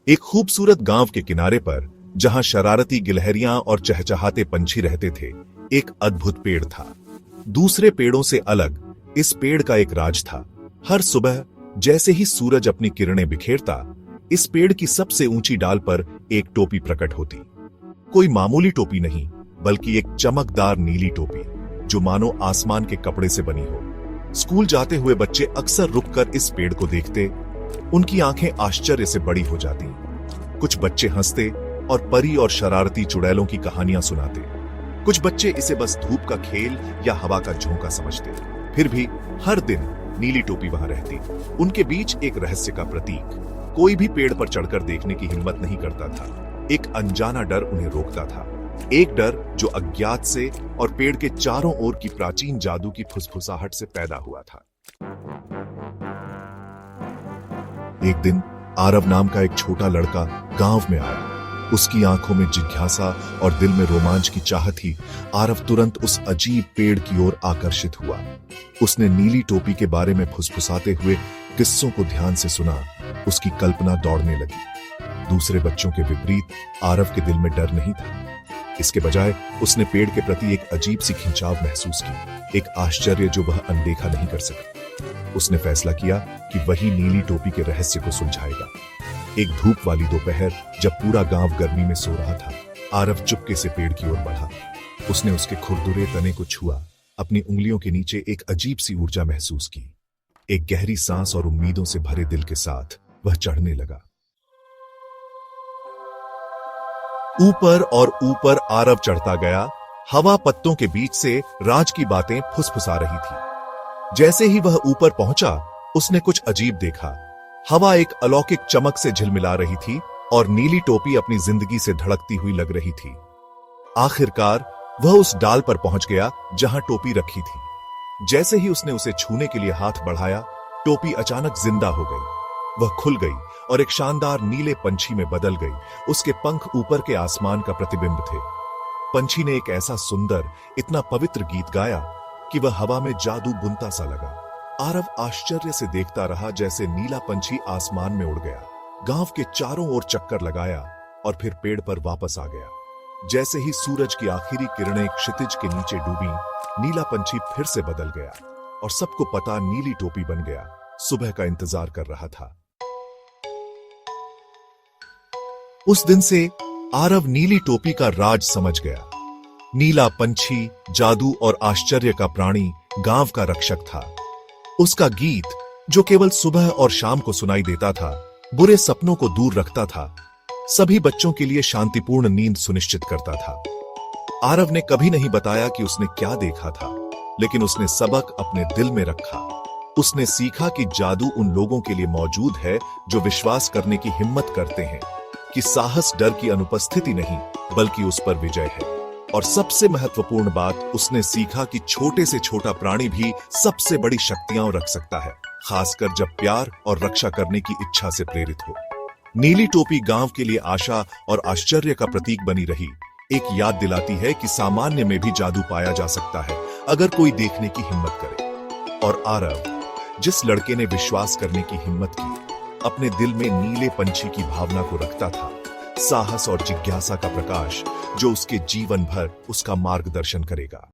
एक खूबसूरत गांव के किनारे पर, जहां शरारती गिलहरियां और चहचहाते पंछी रहते थे, एक अद्भुत पेड़ था। दूसरे पेड़ों से अलग इस पेड़ का एक राज था। हर सुबह जैसे ही सूरज अपनी किरणें बिखेरता, इस पेड़ की सबसे ऊंची डाल पर एक टोपी प्रकट होती। कोई मामूली टोपी नहीं, बल्कि एक चमकदार नीली टोपी, जो मानो आसमान के कपड़े से बनी हो। स्कूल जाते हुए बच्चे अक्सर रुककर इस पेड़ को देखते। उनकी आंखें आश्चर्य से बड़ी हो जाती। कुछ बच्चे हंसते और परी और शरारती चुड़ैलों की कहानियां सुनाते। कुछ बच्चे इसे बस धूप का खेल या हवा का झोंका समझते। फिर भी हर दिन नीली टोपी वहां रहती, उनके बीच एक रहस्य का प्रतीक। कोई भी पेड़ पर चढ़कर देखने की हिम्मत नहीं करता था। एक अनजाना डर उन्हें रोकता था, एक डर जो अज्ञात से और पेड़ के चारों ओर की प्राचीन जादू की फुसफुसाहट से पैदा हुआ था। एक दिन आरव नाम का एक छोटा लड़का गांव में आया। उसकी आंखों में जिज्ञासा और दिल में रोमांच की चाहत थी। आरव तुरंत उस अजीब पेड़ की ओर आकर्षित हुआ। उसने नीली टोपी के बारे में फुसफुसाते हुए किस्सों को ध्यान से सुना। उसकी कल्पना दौड़ने लगी। दूसरे बच्चों के विपरीत आरव के दिल में डर नहीं था। इसके बजाय उसने पेड़ के प्रति एक अजीब सी खिंचाव महसूस की, एक आश्चर्य जो वह अनदेखा नहीं कर सका। उसने फैसला किया कि वही नीली टोपी के रहस्य को सुलझाएगा। एक धूप वाली दोपहर, जब पूरा गांव गर्मी में सो रहा था, आरव चुपके से पेड़ की ओर बढ़ा। उसने उसके खुरदुरे तने को छुआ। अपनी उंगलियों के नीचे एक अजीब सी ऊर्जा महसूस की। एक गहरी सांस और उम्मीदों से भरे दिल के साथ वह चढ़ने लगा। ऊपर और ऊपर आरव चढ़ता गया। हवा पत्तों के बीच से राज की बातें फुसफुसा रही थी। जैसे ही वह ऊपर पहुंचा, उसने कुछ अजीब देखा। हवा एक अलौकिक चमक से झिलमिला रही थी और नीली टोपी अपनी जिंदगी से धड़कती हुई लग रही थी। आखिरकार वह उस डाल पर पहुंच गया जहां टोपी रखी थी। जैसे ही उसने उसे छूने के लिए हाथ बढ़ाया, टोपी अचानक जिंदा हो गई। वह खुल गई और एक शानदार नीले पंछी में बदल गई। उसके पंख ऊपर के आसमान का प्रतिबिंब थे। पंछी ने एक ऐसा सुंदर, इतना पवित्र गीत गाया कि वह हवा में जादू बुनता सा लगा। आरव आश्चर्य से देखता रहा जैसे नीला पंछी आसमान में उड़ गया, गांव के चारों ओर चक्कर लगाया और फिर पेड़ पर वापस आ गया। जैसे ही सूरज की आखिरी किरणें क्षितिज के नीचे डूबी, नीला पंछी फिर से बदल गया और सबको पता नीली टोपी बन गया। सुबह का इंतजार कर रहा था। उस दिन से आरव नीली टोपी का राज समझ गया। नीला पंछी, जादू और आश्चर्य का प्राणी, गांव का रक्षक था। उसका गीत, जो केवल सुबह और शाम को सुनाई देता था, बुरे सपनों को दूर रखता था, सभी बच्चों के लिए शांतिपूर्ण नींद सुनिश्चित करता था। आरव ने कभी नहीं बताया कि उसने क्या देखा था, लेकिन उसने सबक अपने दिल में रखा। उसने सीखा कि जादू उन लोगों के लिए मौजूद है जो विश्वास करने की हिम्मत करते हैं, कि साहस डर की अनुपस्थिति नहीं, बल्कि उस पर विजय है। और सबसे महत्वपूर्ण बात, उसने सीखा कि छोटे से छोटा प्राणी भी सबसे बड़ी शक्तियां रख सकता है, खासकर जब प्यार और रक्षा करने की इच्छा से प्रेरित हो। नीली टोपी गांव के लिए आशा और आश्चर्य का प्रतीक बनी रही। एक याद दिलाती है कि सामान्य में भी जादू पाया जा सकता है, अगर कोई देखने की हिम्मत करे। और आरव, जिस लड़के ने विश्वास करने की हिम्मत की, अपने दिल में नीले पंछी की भावना को रखता था, साहस और जिज्ञासा का प्रकाश जो उसके जीवन भर उसका मार्गदर्शन करेगा।